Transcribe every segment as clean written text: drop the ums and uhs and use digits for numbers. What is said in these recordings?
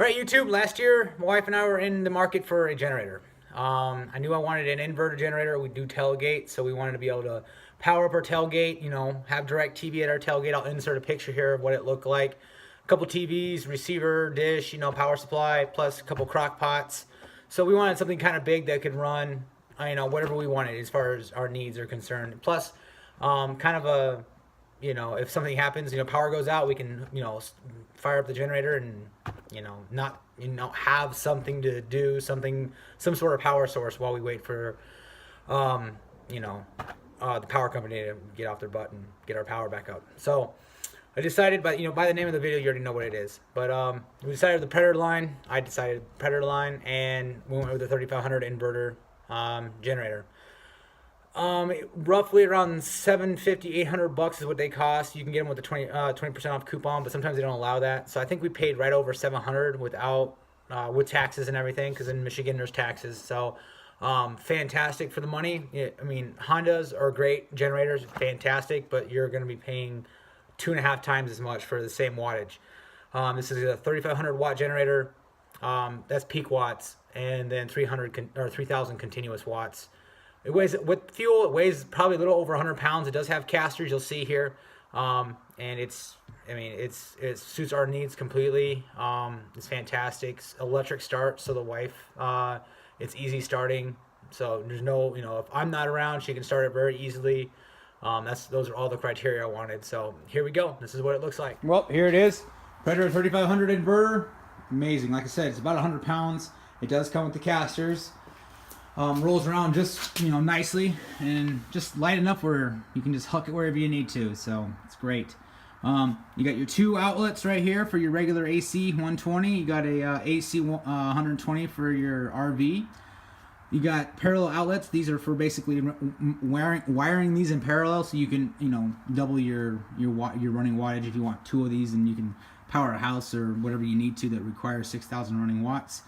All right, YouTube. Last year, my wife and I were in the market for a generator. I knew I wanted an inverter generator. We do tailgate, so we wanted to be able to power up our tailgate. Have direct TV at our tailgate. I'll insert a picture here of what it looked like. A couple TVs, receiver, dish, power supply, plus a couple crock pots. So we wanted something kind of big that could run, whatever we wanted as far as our needs are concerned. Plus, kind of a if something happens, power goes out, we can, fire up the generator and, not, have something to do, some sort of power source while we wait for, the power company to get off their butt and get our power back up. So I decided, by the name of the video, you already know what it is. But we decided the Predator line. I decided Predator line, and we went with the 3500 inverter generator. Roughly around $750, $800 is what they cost. You can get them with a 20% off coupon, but sometimes they don't allow that. So I think we paid right over $700 without with taxes and everything, because in Michigan there's taxes. So fantastic for the money. Hondas are great generators, fantastic, but you're going to be paying 2.5 times as much for the same wattage. This is a 3,500 watt generator. That's peak watts, and then 3,000 continuous watts. It weighs, with fuel, it weighs probably a little over 100 pounds. It does have casters, you'll see here. And it suits our needs completely. It's fantastic. It's electric start, so the wife, it's easy starting. So there's no, if I'm not around, she can start it very easily. Those are all the criteria I wanted. So here we go. This is what it looks like. Well, here it is. Predator 3500 inverter. Amazing. Like I said, it's about 100 pounds. It does come with the casters. Rolls around just nicely and just light enough where you can just huck it wherever you need to, so it's great. You got your 2 outlets right here for your regular AC 120. You got a AC 120 for your RV. You got parallel outlets. These are for basically wiring these in parallel, so you can double your running wattage if you want 2 of these, and you can power a house or whatever you need to that requires 6,000 running watts.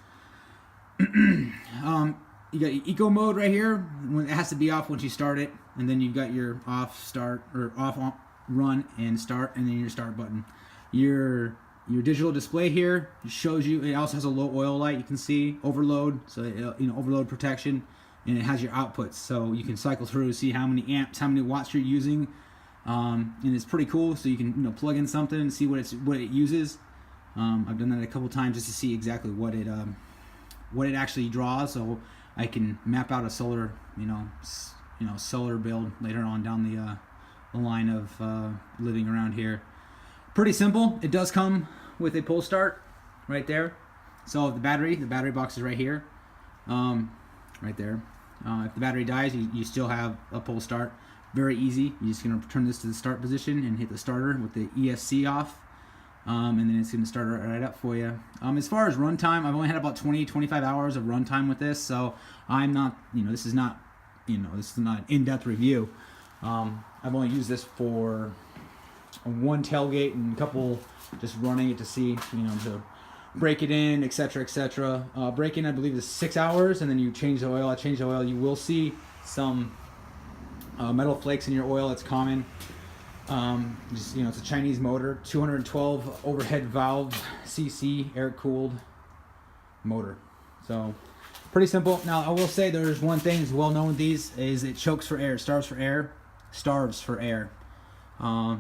You got your eco mode right here. When it has to be off once you start it, and then you've got your off, start, or off, on, run, and start, and then your start button. Your digital display here shows you. It also has a low oil light. You can see overload, so overload protection, and it has your outputs, so you can cycle through to see how many amps, how many watts you're using, and it's pretty cool. So you can plug in something and see what it uses. I've done that a couple times just to see exactly what it actually draws, so I can map out a solar, solar build later on down the line of living around here. Pretty simple. It does come with a pull start right there. So the battery box is right here, right there. If the battery dies, you still have a pull start. Very easy. You're just gonna turn this to the start position and hit the starter with the ESC off. And then it's going to start right up for you. As far as runtime, I've only had about 20-25 hours of runtime with this, so I'm not, this is not an in-depth review. I've only used this for one tailgate and a couple just running it to see, to break it in, etc., etc. Break in, I believe, is 6 hours, and then you change the oil. I change the oil. You will see some metal flakes in your oil. It's common. It's a Chinese motor, 212 overhead valve CC air-cooled motor. So pretty simple. Now I will say there's one thing that's well known with these is it chokes for air, starves for air.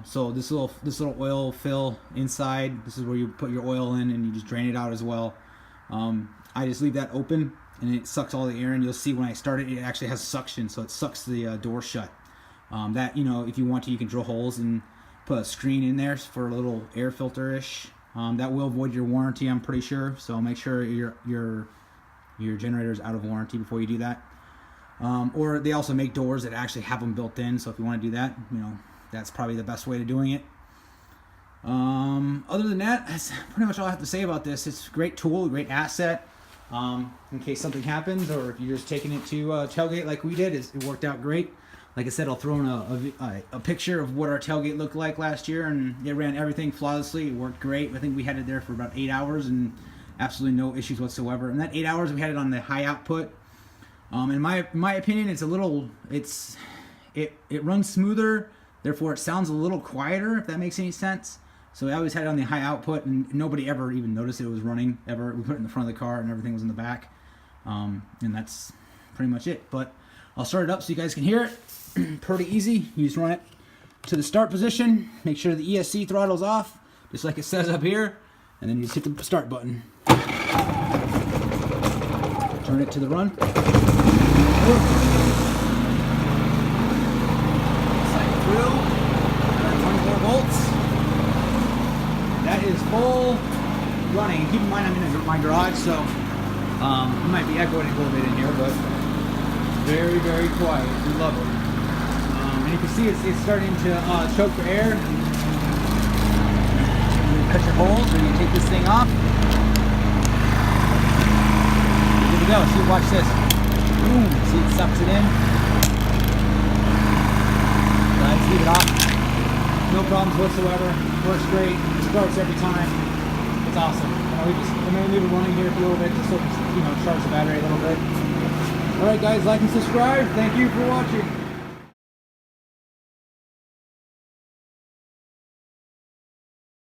So this little oil fill inside, this is where you put your oil in and you just drain it out as well. I just leave that open and it sucks all the air, and you'll see when I start it, it actually has suction, so it sucks the door shut. If you want to, you can drill holes and put a screen in there for a little air filter-ish. That will void your warranty, I'm pretty sure. So make sure your generator is out of warranty before you do that. Or they also make doors that actually have them built in. So if you want to do that, that's probably the best way to doing it. Other than that, that's pretty much all I have to say about this. It's a great tool, a great asset. In case something happens, or if you're just taking it to tailgate like we did, it worked out great. Like I said, I'll throw in a picture of what our tailgate looked like last year, and it ran everything flawlessly. It worked great. I think we had it there for about 8 hours and absolutely no issues whatsoever. And that 8 hours, we had it on the high output. In my opinion, it runs smoother, therefore it sounds a little quieter, if that makes any sense. So I always had it on the high output, and nobody ever even noticed it was running ever. We put it in the front of the car, and everything was in the back. And that's pretty much it. But I'll start it up so you guys can hear it. Pretty easy. You just run it to the start position. Make sure the ESC throttle's off, just like it says up here. And then you just hit the start button. Turn it to the run. Cycle through. 24 volts. That is full running. Keep in mind I'm in my garage, so it might be echoing a little bit in here, but very, very quiet. We love it. And you can see it's starting to choke for air. You cut your holes, or you take this thing off. Here we go. See, watch this. Boom. See, it sucks it in. Let's leave it off. No problems whatsoever. Works great. Starts every time. It's awesome. I'm going to leave it running here for a little bit just so it, charge the battery a little bit. Alright guys, like and subscribe. Thank you for watching.